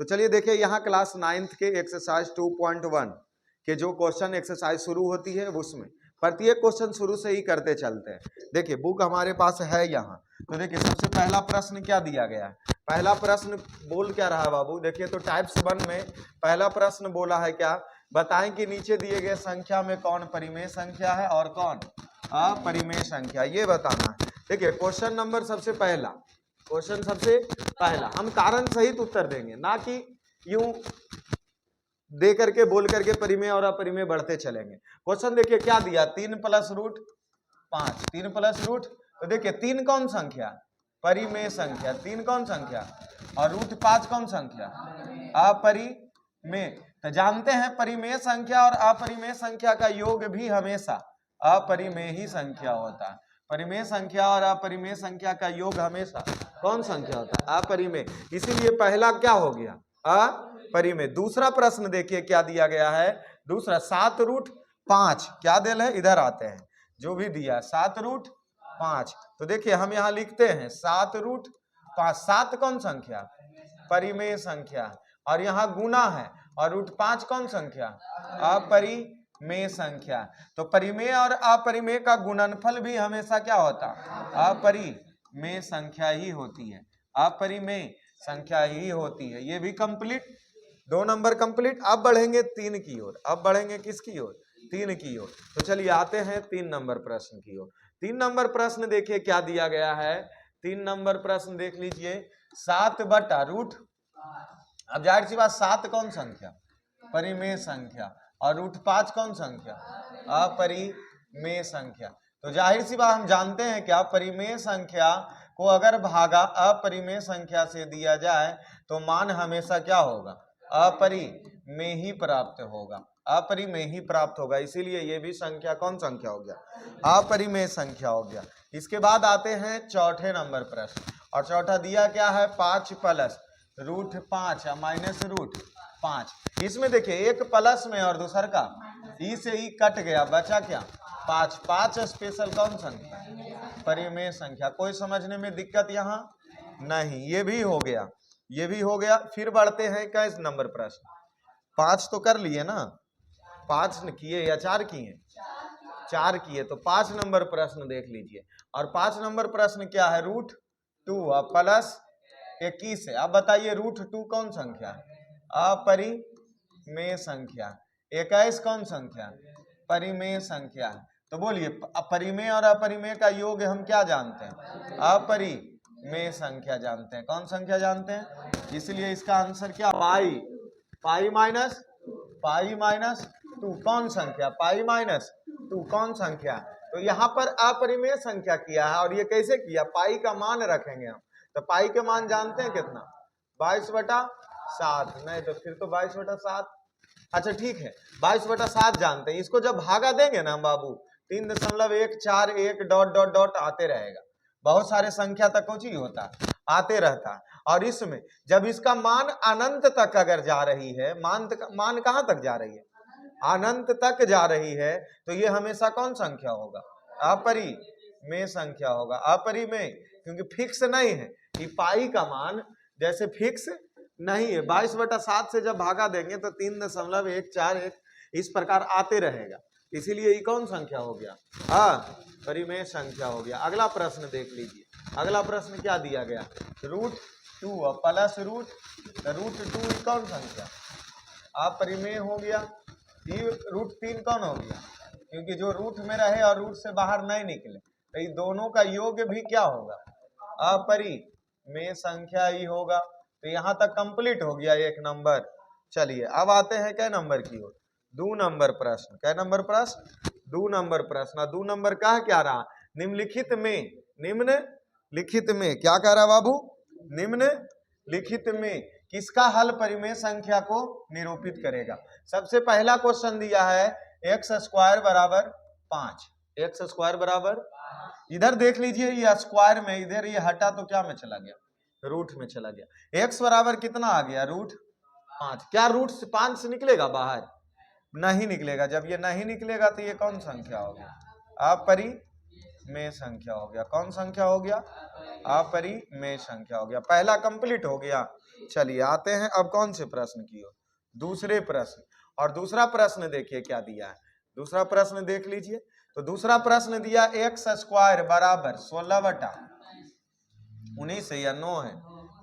तो चलिए देखिए यहाँ क्लास 9th के एक्सरसाइज 2.1 के जो क्वेश्चन एक्सरसाइज शुरू होती है उसमें प्रत्येक क्वेश्चन शुरू से ही करते चलते हैं। देखिए बुक हमारे पास है यहाँ। तो देखिए सबसे पहला प्रश्न क्या दिया गया है। पहला प्रश्न बोल क्या रहा है बाबू, देखिए तो टाइप्स 1 में पहला प्रश्न बोला है क्या, बताएं कि नीचे दिए गए संख्या में कौन परिमेय संख्या है और कौन अपरिमेय संख्या, ये बताना है। देखिए क्वेश्चन नंबर सबसे पहला, क्वेश्चन सबसे पहला हम कारण सहित उत्तर देंगे, ना कि यूं दे करके बोल करके परिमेय और अपरिमेय बढ़ते चलेंगे। क्वेश्चन देखिए क्या दिया, 3 + √5, 3 + रूट, तो देखिए 3 कौन संख्या, परिमेय संख्या, 3 कौन संख्या और √5 कौन संख्या, अपरिमेय। तो जानते हैं परिमेय संख्या और अपरिमेय संख्या का योग भी हमेशा अपरिमेय ही संख्या होता है। परिमेय संख्या और अपरिमेय संख्या का योग हमेशा कौन संख्या होता है, अपरिमेय। इसीलिए पहला क्या हो गया, अपरिमेय। दूसरा प्रश्न देखिए क्या दिया गया है, दूसरा 7√5 क्या दिल है, इधर आते हैं, जो भी दिया 7√5। तो देखिए हम यहाँ लिखते हैं 7√5, 7 कौन संख्या, परिमेय संख्या, और यहाँ गुना है, और √5 कौन संख्या, अपरिमेय संख्या। तो परिमेय और अपरिमेय का गुणनफल भी हमेशा क्या होता, अपरिमेय संख्या ही होती है, अपरिमेय संख्या ही होती है। ये भी कंप्लीट, 2 नंबर कंप्लीट। अब बढ़ेंगे 3 की ओर, अब बढ़ेंगे किसकी ओर, 3 की ओर। तो चलिए आते हैं 3 नंबर प्रश्न की ओर। 3 नंबर प्रश्न देखिए क्या दिया गया है, 3 नंबर प्रश्न देख लीजिए, 7/√, अब जाहिर सी बात 7 कौन संख्या, परिमेय संख्या, और √5 कौन संख्या, अपरिमेय संख्या। तो जाहिर सी बात हम जानते हैं क्या, परिमेय संख्या को अगर भागा अपरिमेय संख्या से दिया जाए तो मान हमेशा क्या होगा, अपरिमेय ही प्राप्त होगा, अपरिमेय ही प्राप्त होगा। इसीलिए ये भी संख्या कौन संख्या हो गया, अपरिमेय संख्या हो गया। इसके बाद आते हैं चौथे नंबर प्रश्न, और चौथा दिया क्या है, 5 + √5 या -√5। इसमें देखिए एक प्लस में और दूसर का ई से ई कट गया, बचा क्या, 5। 5 स्पेशल कौन संख्या, परिमेय संख्या। कोई समझने में दिक्कत यहाँ नहीं, ये भी हो गया, ये भी हो गया। फिर बढ़ते हैं किस नंबर प्रश्न, 5 तो कर लिए ना, 5 किए या 4 किए, 4 किए। तो 5 नंबर प्रश्न देख लीजिए, और 5 नंबर प्रश्न क्या है, √2 प्लस 21 है। अब बताइए √2 कौन संख्या, अपरिमेय संख्या, 21 कौन संख्या, परिमेय संख्या। तो बोलिए परिमेय और अपरिमेय का योग हम क्या जानते हैं, अपरिमेय संख्या जानते हैं। कौन संख्या जानते हैं, इसलिए इसका आंसर क्या, पाई -2 कौन संख्या, पाई -2 कौन संख्या। तो यहाँ पर अपरिमेय संख्या किया है, और ये कैसे किया, पाई का मान रखेंगे हम। तो पाई के मान जानते हैं कितना, 22/7, नहीं तो फिर तो 22/7, अच्छा ठीक है 22/7 जानते हैं। इसको जब भागा देंगे ना हम बाबू, 3.141 ... आते रहेगा, बहुत सारे संख्या तक कुछ ही होता है, आते रहता है। और इसमें जब इसका मान अनंत तक अगर जा रही है, मान कहां तक जा रही है, अनंत तक जा रही है, तो ये हमेशा कौन संख्या होगा, अपरिमेय संख्या होगा, अपरिमेय। क्योंकि फिक्स नहीं है कि पाई का मान जैसे फिक्स नहीं है, 22/7 से जब भागा देंगे तो 3.141 इस प्रकार आते रहेगा, इसीलिए ये कौन संख्या हो गया, अपरिमेय संख्या हो गया। अगला प्रश्न देख लीजिए, अगला प्रश्न क्या दिया गया, √2 प्लस √2 कौन संख्या, अपरिमेय हो गया। √3 कौन हो गया, क्योंकि जो रूट में रहे और रूट से बाहर नहीं निकले, तो ये दोनों का योग भी क्या होगा, अपरिमेय संख्या ही होगा। तो यहाँ तक कंप्लीट हो गया 1 नंबर। चलिए अब आते हैं कै नंबर की ओर, 2 नंबर प्रश्न। कै नंबर प्रश्न, 2 नंबर प्रश्न। 2 नंबर का क्या रहा, निम्नलिखित में क्या कह रहा बाबू, निम्नलिखित में किसका हल परिमेय संख्या को निरूपित करेगा। सबसे पहला क्वेश्चन दिया है x² = 5, x² बराबर, इधर देख लीजिए ये स्क्वायर में, इधर ये हटा तो क्या में चला गया, रूट में चला गया। x बराबर कितना आ गया, √5। क्या रूट से 5 से निकलेगा बाहर, नहीं निकलेगा। जब ये नहीं निकलेगा तो ये कौन संख्या हो गया, अपरिमेय संख्या हो गया। कौन संख्या हो गया, अपरिमेय संख्या हो गया। पहला कंप्लीट हो गया। चलिए आते हैं अब कौन से प्रश्न की ओर, दूसरे प्रश्न। और दूसरा प्रश्न देखिए क्या दिया है, दूसरा प्रश्न देख लीजिए। तो दूसरा प्रश्न दिया एक्स स्क्वायर बराबर 16/19 है या 9 है,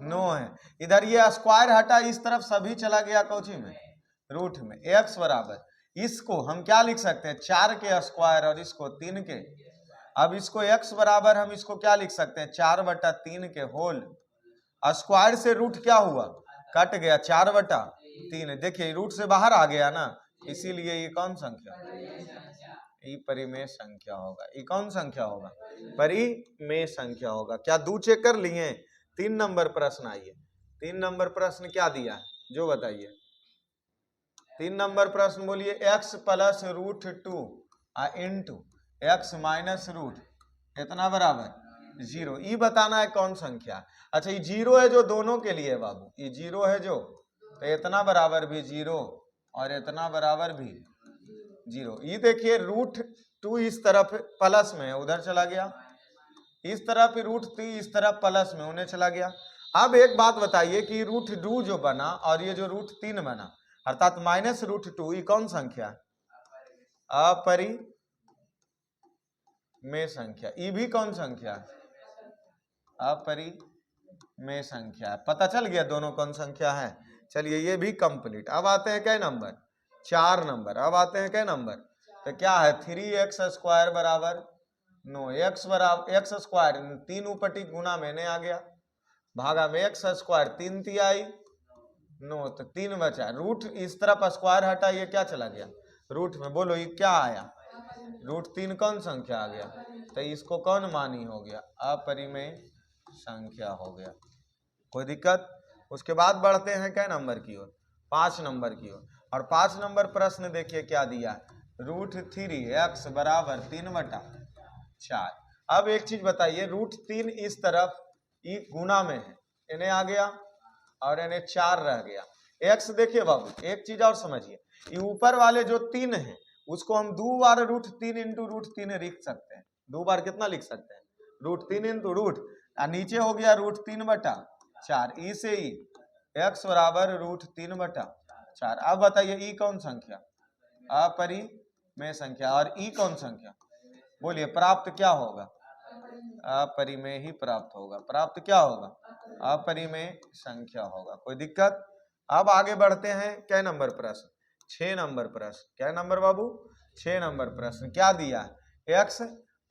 9 है। इधर ये स्क्वायर हटा, इस तरफ सभी चला गया कौची में, रूट में। एक्स बराबर, इसको हम क्या लिख सकते हैं, 4 के स्क्वायर और इसको 3 के। अब इसको x बराबर हम इसको क्या लिख सकते हैं, 4/3 के होल। स्क्वायर से रूट क्या हुआ, कट गया, 4/3। देखिए रूट से बाहर आ गया ना, इसीलिए ये कौन संख्या, ये परिमेय संख्या होगा। ये कौन संख्या होगा, परिमेय संख्या होगा। क्या दो चेक कर लिए। 3 नंबर प्रश्न आइए, 3 नंबर प्रश्न क्या दिया है जो बताइए। 3 नंबर प्रश्न बोलिए, x plus root 2 into x minus root इतना बराबर 0। ये बताना है कौन संख्या। अच्छा ये 0 है जो दोनों के लिए है बाबू, ये 0 है जो, तो इतना बराबर भी 0 और इतना बराबर भी 0। ये देखिए रूट 2 इस तरफ प्लस में उधर चला गया, इस तरफ रूट 3 इस तरफ प्लस में उन्हें चला गया। अब एक बात बताइए कि रूट 2 जो बना और ये जो रूट 3 बना अर्थात माइनस रूट 2, ये कौन संख्या है, अपरिमेय संख्या। ये भी कौन संख्या है, अपरिमेय संख्या है। पता चल गया दोनों कौन संख्या है। चलिए ये भी कंप्लीट। अब आते हैं क्या नंबर, 4 नंबर। अब आते हैं क्या नंबर, तो क्या है 3x स्क्वायर बराबर 9। एक्स बराबर एक्स स्क्वायर 3 उपटी गुना मैंने आ गया, भागा में एक्स स्क्वायर 3 तिहाई 9, तो 3 बचा। रूट इस तरफ स्क्वायर हटा, ये क्या चला गया रूट में। बोलो ये क्या आया, रूट 3 कौन संख्या आ गया, तो इसको कौन मानी हो गया, अपरिमेय संख्या हो गया। कोई दिक्कत। उसके बाद बढ़ते हैं क्या नंबर की ओर, 5 नंबर की ओर। और 5 नंबर प्रश्न देखिए क्या दिया, रूट 3x बराबर 3/4। अब एक चीज बताइए, रूट 3 इस तरफ ई गुना में है, इन्हें आ गया और इन्हें 4 रह गया। x देखिए बाबू एक चीज और समझिए, ये ऊपर वाले जो 3 है उसको हम 2 बार रूट 3 इंटू रूट 3 लिख सकते हैं। 2 बार कितना लिख सकते हैं, रूट 3 इंटू रूट, नीचे हो गया रूट 3/4। ई से ई x बराबर रूट 3/4। अब बताइए ई कौन संख्या, अपरिमेय संख्या। और ई कौन संख्या, बोलिए प्राप्त क्या होगा, अपरिमेय ही प्राप्त होगा। प्राप्त क्या होगा, अपरिमेय संख्या होगा। कोई दिक्कत। अब आगे बढ़ते हैं क्या नंबर प्रश्न, 6 नंबर प्रश्न। क्या नंबर बाबू, 6 नंबर प्रश्न। क्या दिया है, एक्स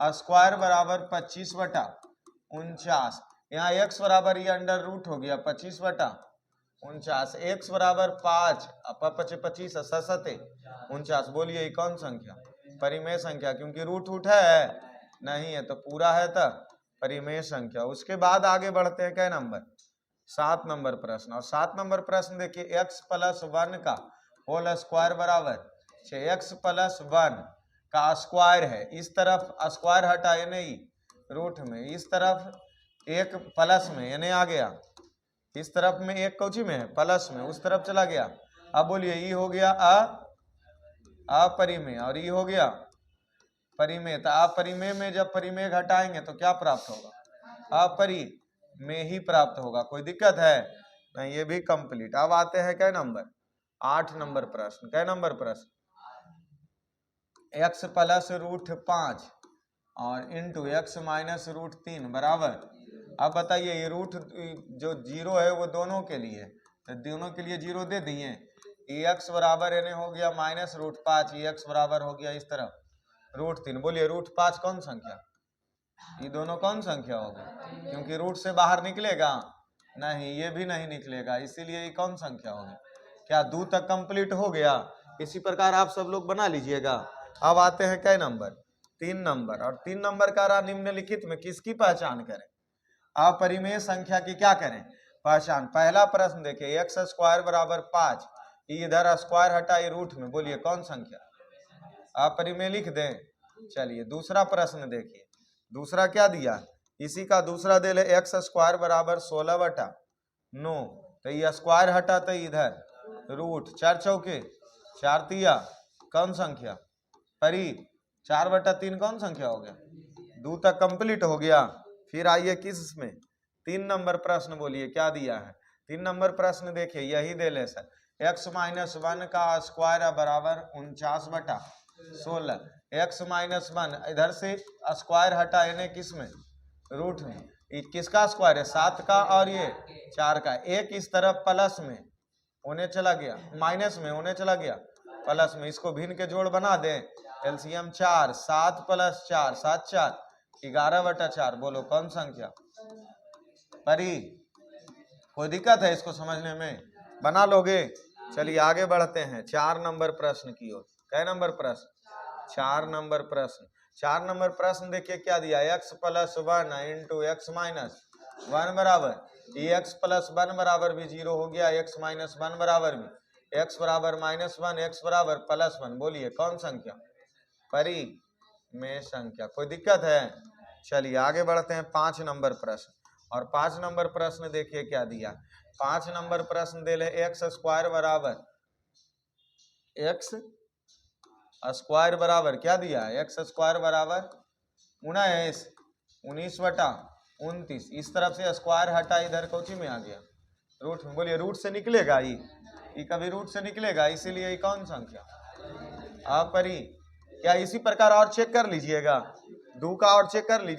स्क्वायर बराबर 25/49। यहाँ x बराबर ये अंडर रूट हो गया 25/49। x बराबर 5 25 ससते 49। बोलिए ये कौन संख्या, परिमेय संख्या। क्योंकि रूट उठ है नहीं है तो पूरा है तब परिमेय संख्या। उसके बाद आगे बढ़ते हैं क्या नंबर, 7 नंबर प्रश्न। और 7 नंबर प्रश्न देखिए, x प्लस 1 का होल स्क्वायर बराबर 6। x प्लस 1 का स्क्वायर है, इस तरफ स्क्वायर हटा यानी रूट में, इस तरफ एक प्लस में यानी आ गया, इस तरफ में एक कौची में है प्लस में, उस तरफ चला गया। अब बोलिए ये हो गया अपरिमेय और ये हो गया परिमेय। तो अपरिमेय में जब परिमेय घटाएंगे तो क्या प्राप्त होगा, अपरिमेय ही प्राप्त होगा। कोई दिक्कत है नहीं, ये भी कंप्लीट। अब आते हैं क्या नंबर, 8 नंबर प्रश्न। क्या नंबर प्रश्न, x प्लस रूट 5 और इंटू एक्स माइनस रूट 3 बराबर। अब बताइए ये रूट जो 0 है वो दोनों के लिए, तो दोनों के लिए 0 दे दिए। x बराबर यानी हो गया माइनस रूट 5, x बराबर हो गया इस तरफ रूट 3। बोलिए रूट 5 कौन संख्या, ये दोनों कौन संख्या होगी, क्योंकि रूट से बाहर निकलेगा नहीं, ये भी नहीं निकलेगा, इसीलिए ये कौन संख्या होगी। क्या 2 तक कंप्लीट हो गया। इसी प्रकार आप सब लोग बना लीजिएगा। अब आते हैं क्या नंबर, 3 नंबर। और 3 नंबर का रहा निम्नलिखित में किसकी पहचान करें, अपरिमेय संख्या की क्या करें पहचान। पहला प्रश्न देखिए, एक्स स्क्वायर बराबर 5, इधर स्क्वायर हटा ये रूट में, बोलिए कौन संख्या, अपरिमेय लिख दें। चलिए दूसरा प्रश्न देखिए, दूसरा क्या दिया, इसी का दूसरा दे ले, एक्स स्क्वायर बराबर 16/9। तो ये स्क्वायर हटा तो इधर रूट, 4 चौके 4 तिया कौन संख्या, परी 4/3 कौन संख्या हो गया, 2 तक कंप्लीट हो गया। फिर आइए किस में, 3 नंबर प्रश्न। बोलिए क्या दिया है, 3 नंबर प्रश्न देखिए, यही दे ले सर, x-1 का स्क्वायर बराबर 49/16। x-1 इधर से स्क्वायर हटा यानी किस में, रूट में, किसका स्क्वायर है, 7 का और ये 4 का, एक इस तरफ प्लस में होने चला गया, माइनस में होने चला गया प्लस में, इसको भिन्न के जोड़ बना दें, एलसीएम 4, 7 + 4 7 4 11/4। बोलो कौन संख्या परी, कोई दिक्कत है इसको समझने में, बना लोगे। चलिए आगे बढ़ते हैं 4 नंबर प्रश्न की ओर। कै नंबर प्रश्न, 4 नंबर प्रश्न। 4 नंबर प्रश्न देखिए क्या दिया, x + 1 × x - 1 बराबर, x + 1 बराबर भी 0 हो गया, x - 1 बराबर भी, x बराबर -1, x बराबर +1। बोलिए कौन संख्या परी में संख्या, कोई दिक्कत है। चलिए आगे बढ़ते हैं 5 नंबर प्रश्न। और 5 नंबर प्रश्न देखिए क्या दिया, 5 नंबर प्रश्न दे ले x² बराबर, x स्क्वायर बराबर क्या दिया है, x² बराबर 19/29। इस तरफ से स्क्वायर हटा, इधर कोची में आ गया, रूट में। बोलिए रूट से निकलेगा, ये कभी रूट से निकलेगा, इसीलिए ये कौन संख्या आप परी। क्या इसी प्रकार और चेक कर लीजिएगा, 2 का और चेक कर लीजिए।